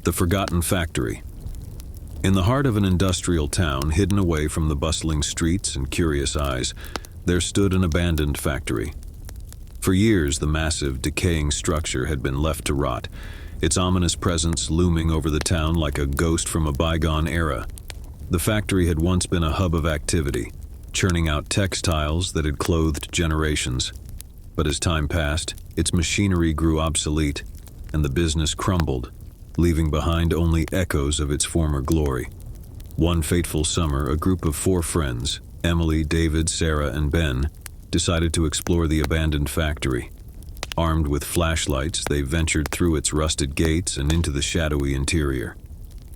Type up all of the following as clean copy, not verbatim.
The Forgotten Factory. In the heart of an industrial town, hidden away from the bustling streets and curious eyes, there stood an abandoned factory. For years, the massive, decaying structure had been left to rot, its ominous presence looming over the town like a ghost from a bygone era. The factory had once been a hub of activity, churning out textiles that had clothed generations. But as time passed, its machinery grew obsolete, and the business crumbled, leaving behind only echoes of its former glory. One fateful summer, a group of 4 friends, Emily, David, Sarah, and Ben, decided to explore the abandoned factory. Armed with flashlights, they ventured through its rusted gates and into the shadowy interior.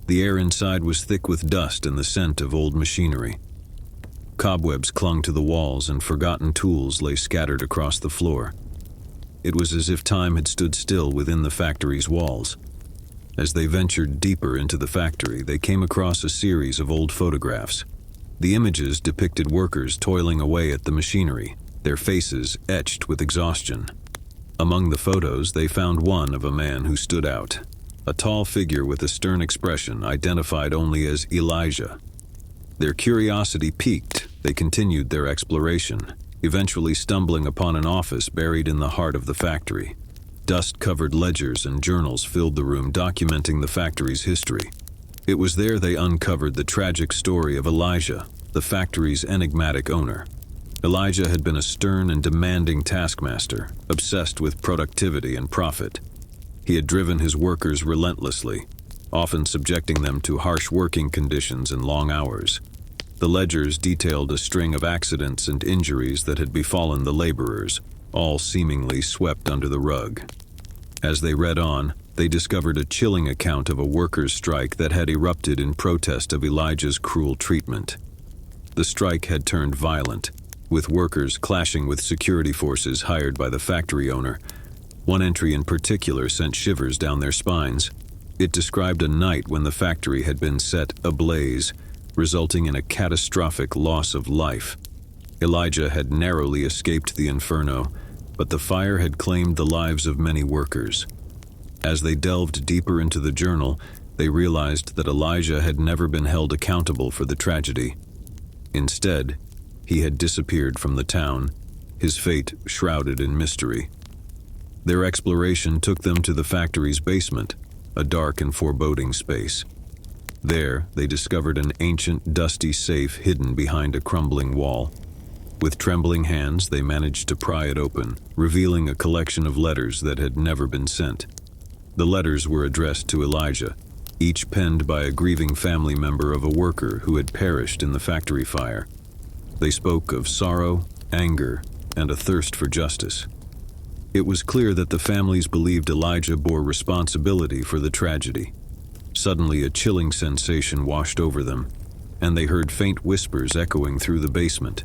The air inside was thick with dust and the scent of old machinery. Cobwebs clung to the walls and forgotten tools lay scattered across the floor. It was as if time had stood still within the factory's walls. As they ventured deeper into the factory, they came across a series of old photographs. The images depicted workers toiling away at the machinery, their faces etched with exhaustion. Among the photos, they found one of a man who stood out, a tall figure with a stern expression identified only as Elijah. Their curiosity piqued, they continued their exploration, eventually stumbling upon an office buried in the heart of the factory. Dust-covered ledgers and journals filled the room, documenting the factory's history. It was there they uncovered the tragic story of Elijah, the factory's enigmatic owner. Elijah had been a stern and demanding taskmaster, obsessed with productivity and profit. He had driven his workers relentlessly, often subjecting them to harsh working conditions and long hours. The ledgers detailed a string of accidents and injuries that had befallen the laborers, all seemingly swept under the rug. As they read on, they discovered a chilling account of a workers' strike that had erupted in protest of Elijah's cruel treatment. The strike had turned violent, with workers clashing with security forces hired by the factory owner. One entry in particular sent shivers down their spines. It described a night when the factory had been set ablaze, resulting in a catastrophic loss of life. Elijah had narrowly escaped the inferno, but the fire had claimed the lives of many workers. As they delved deeper into the journal, they realized that Elijah had never been held accountable for the tragedy. Instead, he had disappeared from the town, his fate shrouded in mystery. Their exploration took them to the factory's basement, a dark and foreboding space. There, they discovered an ancient, dusty safe hidden behind a crumbling wall. With trembling hands, they managed to pry it open, revealing a collection of letters that had never been sent. The letters were addressed to Elijah, each penned by a grieving family member of a worker who had perished in the factory fire. They spoke of sorrow, anger, and a thirst for justice. It was clear that the families believed Elijah bore responsibility for the tragedy. Suddenly, a chilling sensation washed over them, and they heard faint whispers echoing through the basement.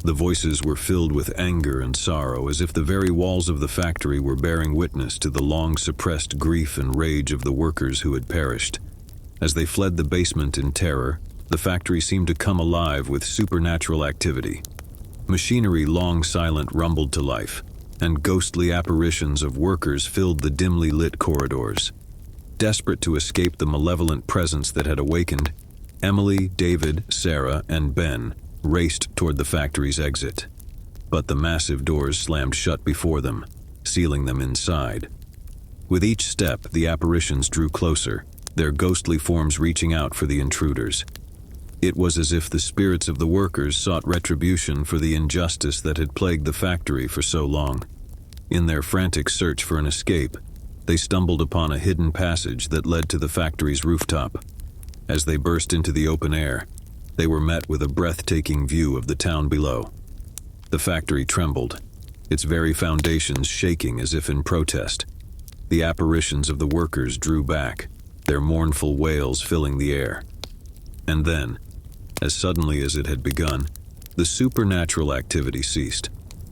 The voices were filled with anger and sorrow, as if the very walls of the factory were bearing witness to the long-suppressed grief and rage of the workers who had perished. As they fled the basement in terror, the factory seemed to come alive with supernatural activity. Machinery long silent rumbled to life, and ghostly apparitions of workers filled the dimly lit corridors. Desperate to escape the malevolent presence that had awakened, Emily, David, Sarah, and Ben raced toward the factory's exit. But the massive doors slammed shut before them, sealing them inside. With each step, the apparitions drew closer, their ghostly forms reaching out for the intruders. It was as if the spirits of the workers sought retribution for the injustice that had plagued the factory for so long. In their frantic search for an escape, they stumbled upon a hidden passage that led to the factory's rooftop. As they burst into the open air, they were met with a breathtaking view of the town below. The factory trembled, its very foundations shaking as if in protest. The apparitions of the workers drew back, their mournful wails filling the air. And then, as suddenly as it had begun, the supernatural activity ceased.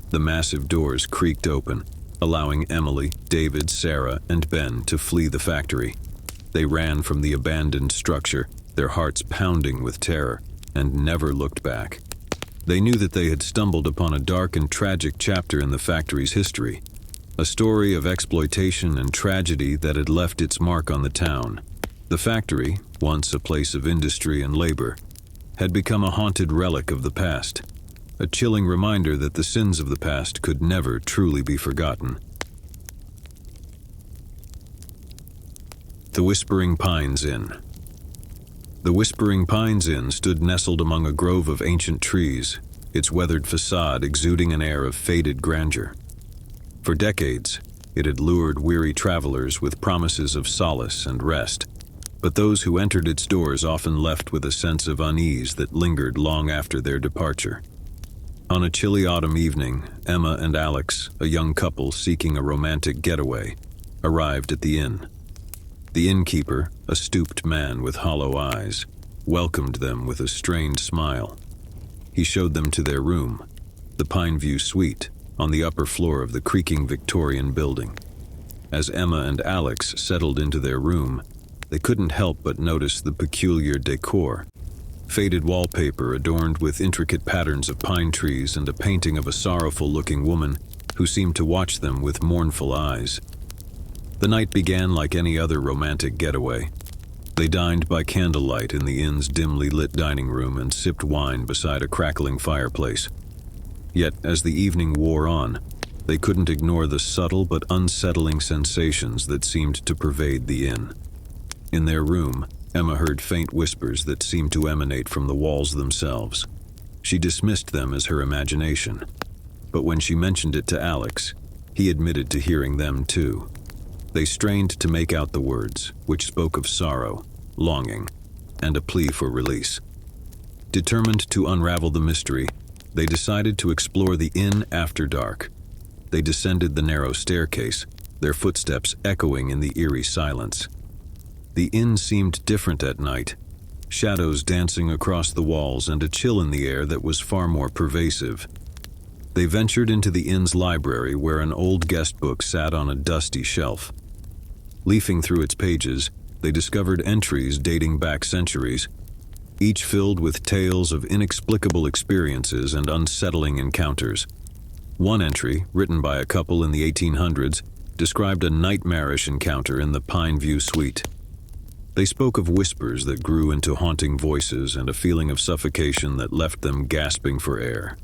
The massive doors creaked open, allowing Emily, David, Sarah, and Ben to flee the factory. They ran from the abandoned structure, their hearts pounding with terror, and never looked back. They knew that they had stumbled upon a dark and tragic chapter in the factory's history, a story of exploitation and tragedy that had left its mark on the town. The factory, once a place of industry and labor, had become a haunted relic of the past, a chilling reminder that the sins of the past could never truly be forgotten. The Whispering Pines Inn. The Whispering Pines Inn stood nestled among a grove of ancient trees, its weathered facade exuding an air of faded grandeur. For decades, it had lured weary travelers with promises of solace and rest, but those who entered its doors often left with a sense of unease that lingered long after their departure. On a chilly autumn evening, Emma and Alex, a young couple seeking a romantic getaway, arrived at the inn. The innkeeper, a stooped man with hollow eyes, welcomed them with a strained smile. He showed them to their room, the Pineview Suite, on the upper floor of the creaking Victorian building. As Emma and Alex settled into their room, they couldn't help but notice the peculiar decor. Faded wallpaper adorned with intricate patterns of pine trees and a painting of a sorrowful-looking woman who seemed to watch them with mournful eyes. The night began like any other romantic getaway. They dined by candlelight in the inn's dimly lit dining room and sipped wine beside a crackling fireplace. Yet, as the evening wore on, they couldn't ignore the subtle but unsettling sensations that seemed to pervade the inn. In their room, Emma heard faint whispers that seemed to emanate from the walls themselves. She dismissed them as her imagination, but when she mentioned it to Alex, he admitted to hearing them too. They strained to make out the words, which spoke of sorrow, longing, and a plea for release. Determined to unravel the mystery, they decided to explore the inn after dark. They descended the narrow staircase, their footsteps echoing in the eerie silence. The inn seemed different at night, shadows dancing across the walls and a chill in the air that was far more pervasive. They ventured into the inn's library where an old guest book sat on a dusty shelf. Leafing through its pages, they discovered entries dating back centuries, each filled with tales of inexplicable experiences and unsettling encounters. One entry, written by a couple in the 1800s, described a nightmarish encounter in the Pineview Suite. They spoke of whispers that grew into haunting voices and a feeling of suffocation that left them gasping for air.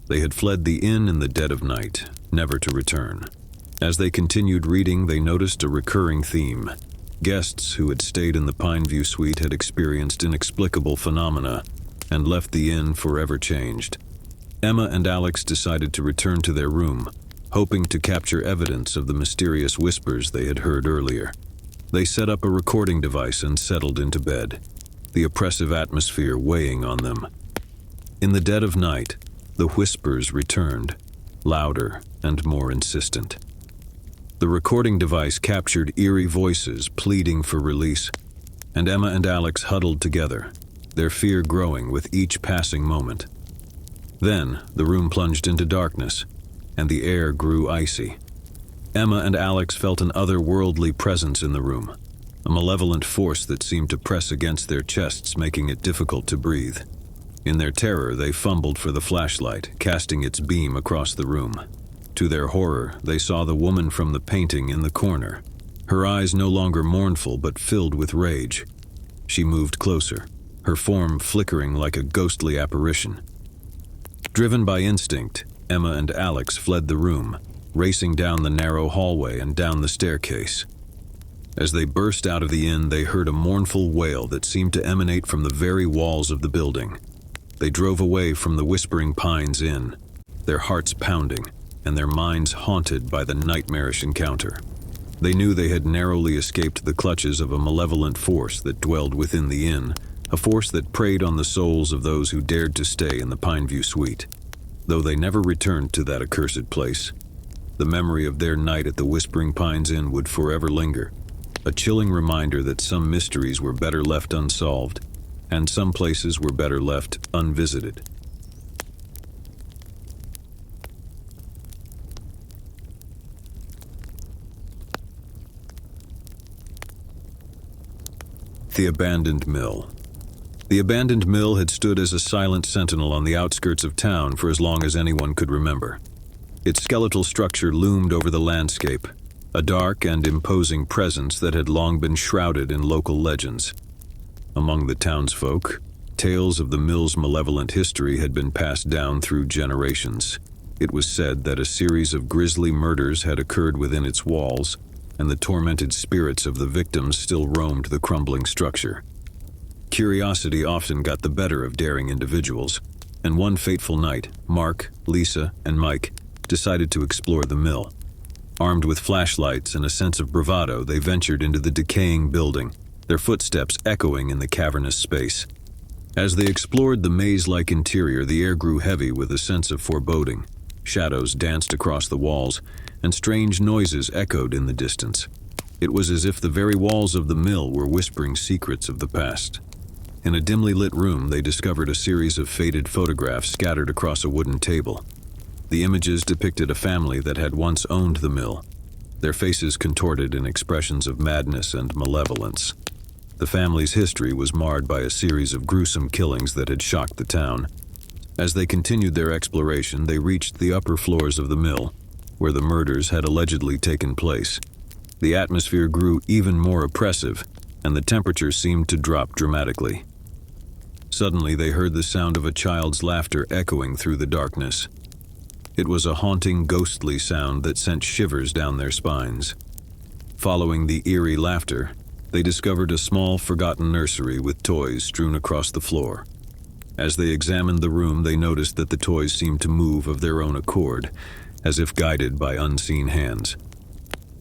They had fled the inn in the dead of night, never to return. As they continued reading, they noticed a recurring theme. Guests who had stayed in the Pineview Suite had experienced inexplicable phenomena and left the inn forever changed. Emma and Alex decided to return to their room, hoping to capture evidence of the mysterious whispers they had heard earlier. They set up a recording device and settled into bed, the oppressive atmosphere weighing on them. In the dead of night, the whispers returned, louder and more insistent. The recording device captured eerie voices pleading for release, and Emma and Alex huddled together, their fear growing with each passing moment. Then, the room plunged into darkness, and the air grew icy. Emma and Alex felt an otherworldly presence in the room, a malevolent force that seemed to press against their chests, making it difficult to breathe. In their terror, they fumbled for the flashlight, casting its beam across the room. To their horror, they saw the woman from the painting in the corner, her eyes no longer mournful but filled with rage. She moved closer, her form flickering like a ghostly apparition. Driven by instinct, Emma and Alex fled the room, racing down the narrow hallway and down the staircase. As they burst out of the inn, they heard a mournful wail that seemed to emanate from the very walls of the building. They drove away from the Whispering Pines Inn, their hearts pounding and their minds haunted by the nightmarish encounter. They knew they had narrowly escaped the clutches of a malevolent force that dwelled within the inn, a force that preyed on the souls of those who dared to stay in the Pineview Suite. Though they never returned to that accursed place, the memory of their night at the Whispering Pines Inn would forever linger, a chilling reminder that some mysteries were better left unsolved, and some places were better left unvisited. The Abandoned Mill. The abandoned mill had stood as a silent sentinel on the outskirts of town for as long as anyone could remember. Its skeletal structure loomed over the landscape, a dark and imposing presence that had long been shrouded in local legends. Among the townsfolk, tales of the mill's malevolent history had been passed down through generations. It was said that a series of grisly murders had occurred within its walls, and the tormented spirits of the victims still roamed the crumbling structure. Curiosity often got the better of daring individuals, and one fateful night, Mark, Lisa, and Mike decided to explore the mill. Armed with flashlights and a sense of bravado, they ventured into the decaying building, their footsteps echoing in the cavernous space. As they explored the maze-like interior, the air grew heavy with a sense of foreboding. Shadows danced across the walls, and strange noises echoed in the distance. It was as if the very walls of the mill were whispering secrets of the past. In a dimly lit room, they discovered a series of faded photographs scattered across a wooden table. The images depicted a family that had once owned the mill, their faces contorted in expressions of madness and malevolence. The family's history was marred by a series of gruesome killings that had shocked the town. As they continued their exploration, they reached the upper floors of the mill, where the murders had allegedly taken place. The atmosphere grew even more oppressive, and the temperature seemed to drop dramatically. Suddenly, they heard the sound of a child's laughter echoing through the darkness. It was a haunting, ghostly sound that sent shivers down their spines. Following the eerie laughter, they discovered a small, forgotten nursery with toys strewn across the floor. As they examined the room, they noticed that the toys seemed to move of their own accord, as if guided by unseen hands.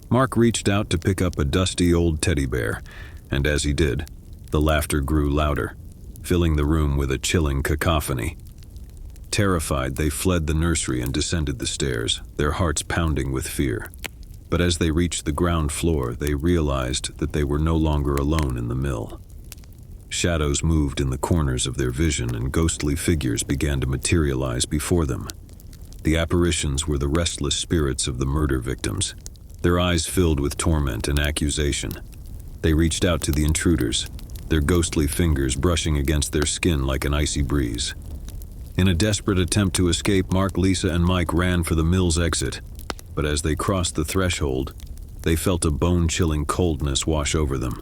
Mark reached out to pick up a dusty old teddy bear, and as he did, the laughter grew louder, filling the room with a chilling cacophony. Terrified, they fled the nursery and descended the stairs, their hearts pounding with fear. But as they reached the ground floor, they realized that they were no longer alone in the mill. Shadows moved in the corners of their vision, and ghostly figures began to materialize before them. The apparitions were the restless spirits of the murder victims, their eyes filled with torment and accusation. They reached out to the intruders, their ghostly fingers brushing against their skin like an icy breeze. In a desperate attempt to escape, Mark, Lisa, and Mike ran for the mill's exit, but as they crossed the threshold, they felt a bone-chilling coldness wash over them.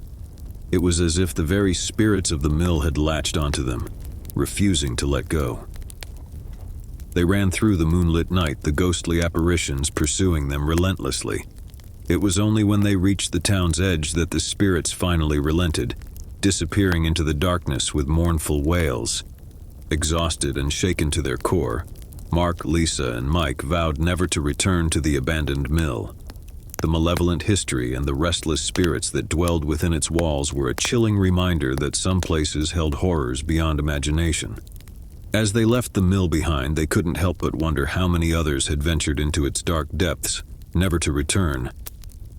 It was as if the very spirits of the mill had latched onto them, refusing to let go. They ran through the moonlit night, the ghostly apparitions pursuing them relentlessly. It was only when they reached the town's edge that the spirits finally relented, disappearing into the darkness with mournful wails. Exhausted and shaken to their core, Mark, Lisa, and Mike vowed never to return to the abandoned mill. The malevolent history and the restless spirits that dwelled within its walls were a chilling reminder that some places held horrors beyond imagination. As they left the mill behind, they couldn't help but wonder how many others had ventured into its dark depths, never to return,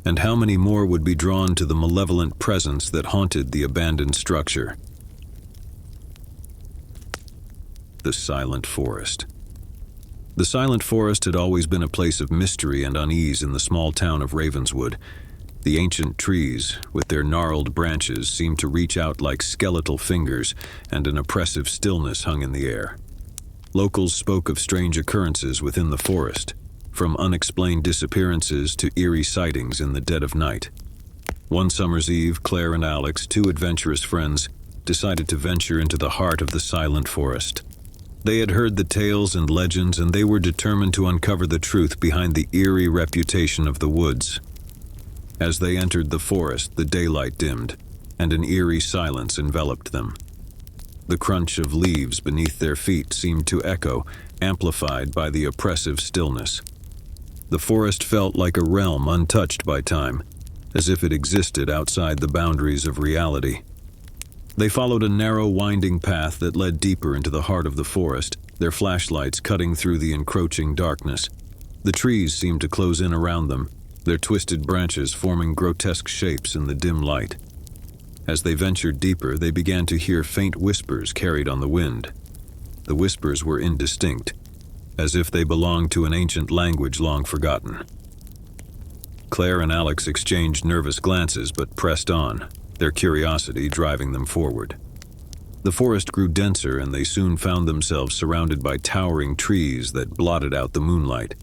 and how many more would be drawn to the malevolent presence that haunted the abandoned structure. The Silent Forest. The Silent Forest had always been a place of mystery and unease in the small town of Ravenswood. The ancient trees, with their gnarled branches, seemed to reach out like skeletal fingers, and an oppressive stillness hung in the air. Locals spoke of strange occurrences within the forest, from unexplained disappearances to eerie sightings in the dead of night. One summer's eve, Claire and Alex, two adventurous friends, decided to venture into the heart of the Silent Forest. They had heard the tales and legends, and they were determined to uncover the truth behind the eerie reputation of the woods. As they entered the forest, the daylight dimmed, and an eerie silence enveloped them. The crunch of leaves beneath their feet seemed to echo, amplified by the oppressive stillness. The forest felt like a realm untouched by time, as if it existed outside the boundaries of reality. They followed a narrow, winding path that led deeper into the heart of the forest, their flashlights cutting through the encroaching darkness. The trees seemed to close in around them, their twisted branches forming grotesque shapes in the dim light. As they ventured deeper, they began to hear faint whispers carried on the wind. The whispers were indistinct, as if they belonged to an ancient language long forgotten. Claire and Alex exchanged nervous glances but pressed on, their curiosity driving them forward. The forest grew denser, and they soon found themselves surrounded by towering trees that blotted out the moonlight.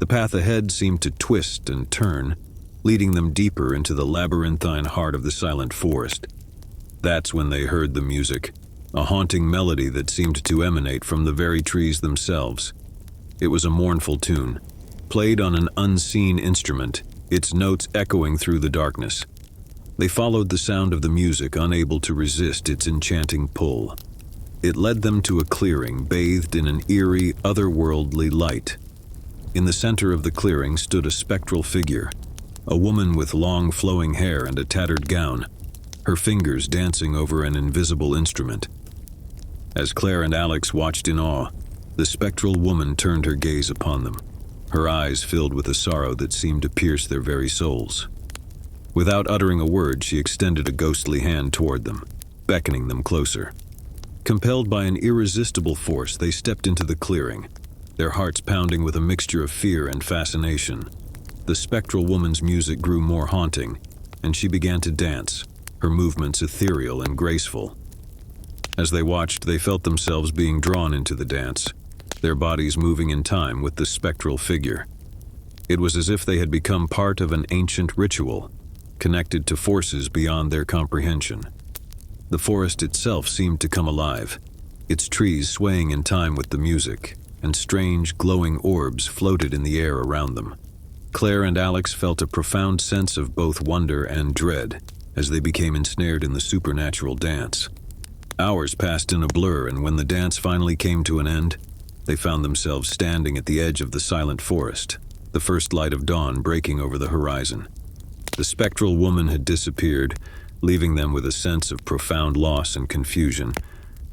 The path ahead seemed to twist and turn, leading them deeper into the labyrinthine heart of the silent forest. That's when they heard the music, a haunting melody that seemed to emanate from the very trees themselves. It was a mournful tune, played on an unseen instrument, its notes echoing through the darkness. They followed the sound of the music, unable to resist its enchanting pull. It led them to a clearing bathed in an eerie, otherworldly light. In the center of the clearing stood a spectral figure, a woman with long flowing hair and a tattered gown, her fingers dancing over an invisible instrument. As Claire and Alex watched in awe, the spectral woman turned her gaze upon them, her eyes filled with a sorrow that seemed to pierce their very souls. Without uttering a word, she extended a ghostly hand toward them, beckoning them closer. Compelled by an irresistible force, they stepped into the clearing, their hearts pounding with a mixture of fear and fascination. The spectral woman's music grew more haunting, and she began to dance, her movements ethereal and graceful. As they watched, they felt themselves being drawn into the dance, their bodies moving in time with the spectral figure. It was as if they had become part of an ancient ritual, connected to forces beyond their comprehension. The forest itself seemed to come alive, its trees swaying in time with the music, and strange, glowing orbs floated in the air around them. Claire and Alex felt a profound sense of both wonder and dread as they became ensnared in the supernatural dance. Hours passed in a blur, and when the dance finally came to an end, they found themselves standing at the edge of the silent forest, the first light of dawn breaking over the horizon. The spectral woman had disappeared, leaving them with a sense of profound loss and confusion.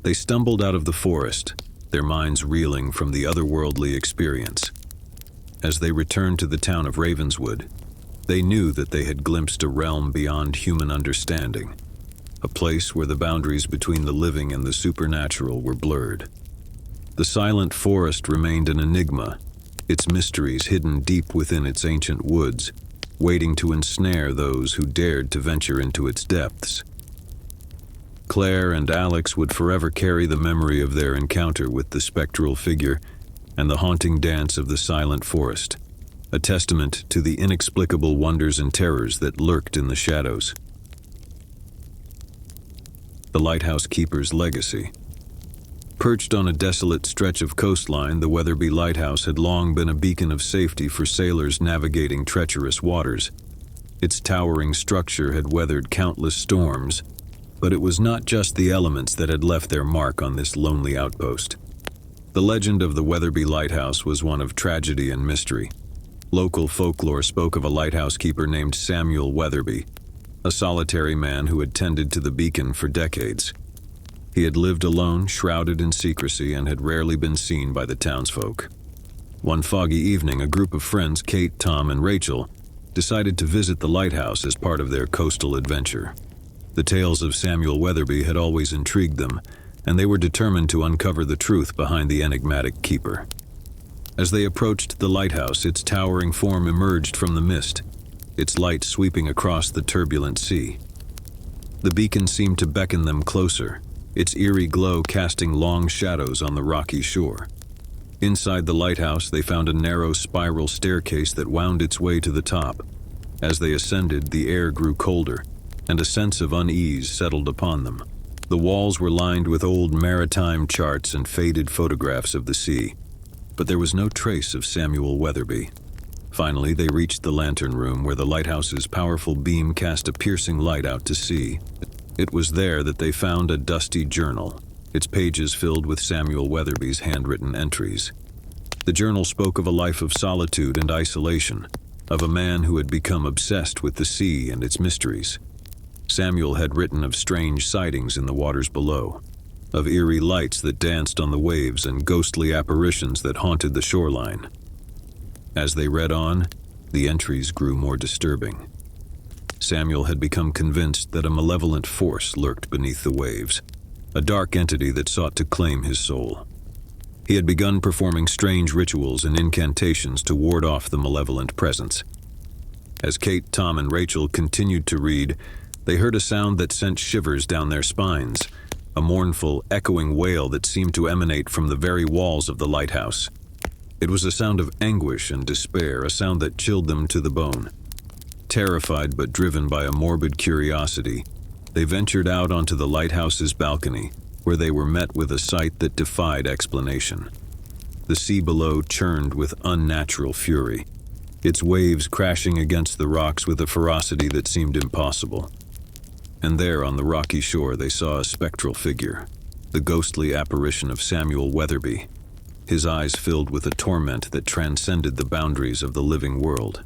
They stumbled out of the forest, their minds reeling from the otherworldly experience. As they returned to the town of Ravenswood, they knew that they had glimpsed a realm beyond human understanding, a place where the boundaries between the living and the supernatural were blurred. The silent forest remained an enigma, its mysteries hidden deep within its ancient woods, waiting to ensnare those who dared to venture into its depths. Claire and Alex would forever carry the memory of their encounter with the spectral figure and the haunting dance of the silent forest, a testament to the inexplicable wonders and terrors that lurked in the shadows. The lighthouse keeper's legacy. Perched on a desolate stretch of coastline, the Weatherby Lighthouse had long been a beacon of safety for sailors navigating treacherous waters. Its towering structure had weathered countless storms, but it was not just the elements that had left their mark on this lonely outpost. The legend of the Weatherby Lighthouse was one of tragedy and mystery. Local folklore spoke of a lighthouse keeper named Samuel Weatherby, a solitary man who had tended to the beacon for decades. He had lived alone, shrouded in secrecy, and had rarely been seen by the townsfolk. One foggy evening, a group of friends, Kate, Tom, and Rachel, decided to visit the lighthouse as part of their coastal adventure. The tales of Samuel Weatherby had always intrigued them, and they were determined to uncover the truth behind the enigmatic keeper. As they approached the lighthouse, its towering form emerged from the mist, its light sweeping across the turbulent sea. The beacon seemed to beckon them closer, its eerie glow casting long shadows on the rocky shore. Inside the lighthouse, they found a narrow spiral staircase that wound its way to the top. As they ascended, the air grew colder, and a sense of unease settled upon them. The walls were lined with old maritime charts and faded photographs of the sea, but there was no trace of Samuel Weatherby. Finally, they reached the lantern room where the lighthouse's powerful beam cast a piercing light out to sea. It was there that they found a dusty journal, its pages filled with Samuel Weatherby's handwritten entries. The journal spoke of a life of solitude and isolation, of a man who had become obsessed with the sea and its mysteries. Samuel had written of strange sightings in the waters below, of eerie lights that danced on the waves and ghostly apparitions that haunted the shoreline. As they read on, the entries grew more disturbing. Samuel had become convinced that a malevolent force lurked beneath the waves, a dark entity that sought to claim his soul. He had begun performing strange rituals and incantations to ward off the malevolent presence. As Kate, Tom, and Rachel continued to read, they heard a sound that sent shivers down their spines, a mournful, echoing wail that seemed to emanate from the very walls of the lighthouse. It was a sound of anguish and despair, a sound that chilled them to the bone. Terrified but driven by a morbid curiosity, they ventured out onto the lighthouse's balcony, where they were met with a sight that defied explanation. The sea below churned with unnatural fury, its waves crashing against the rocks with a ferocity that seemed impossible. And there on the rocky shore they saw a spectral figure, the ghostly apparition of Samuel Weatherby, his eyes filled with a torment that transcended the boundaries of the living world.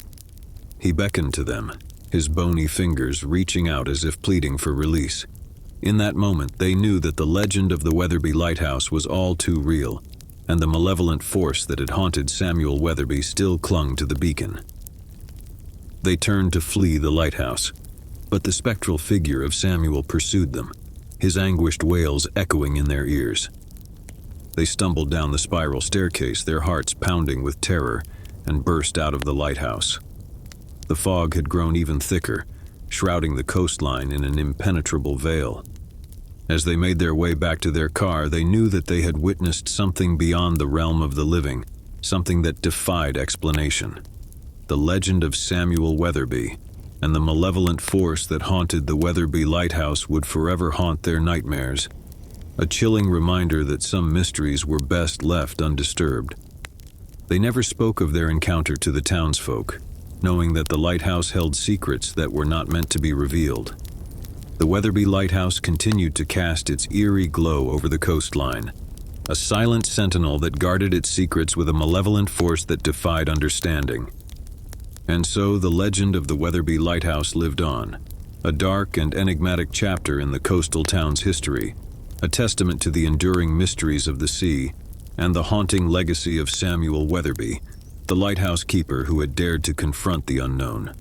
He beckoned to them, his bony fingers reaching out as if pleading for release. In that moment, they knew that the legend of the Weatherby Lighthouse was all too real, and the malevolent force that had haunted Samuel Weatherby still clung to the beacon. They turned to flee the lighthouse, but the spectral figure of Samuel pursued them, his anguished wails echoing in their ears. They stumbled down the spiral staircase, their hearts pounding with terror, and burst out of the lighthouse. The fog had grown even thicker, shrouding the coastline in an impenetrable veil. As they made their way back to their car, they knew that they had witnessed something beyond the realm of the living, something that defied explanation. The legend of Samuel Weatherby and the malevolent force that haunted the Weatherby Lighthouse would forever haunt their nightmares, a chilling reminder that some mysteries were best left undisturbed. They never spoke of their encounter to the townsfolk, knowing that the lighthouse held secrets that were not meant to be revealed. The Weatherby Lighthouse continued to cast its eerie glow over the coastline, a silent sentinel that guarded its secrets with a malevolent force that defied understanding. And so the legend of the Weatherby Lighthouse lived on, a dark and enigmatic chapter in the coastal town's history, a testament to the enduring mysteries of the sea and the haunting legacy of Samuel Weatherby, the lighthouse keeper who had dared to confront the unknown.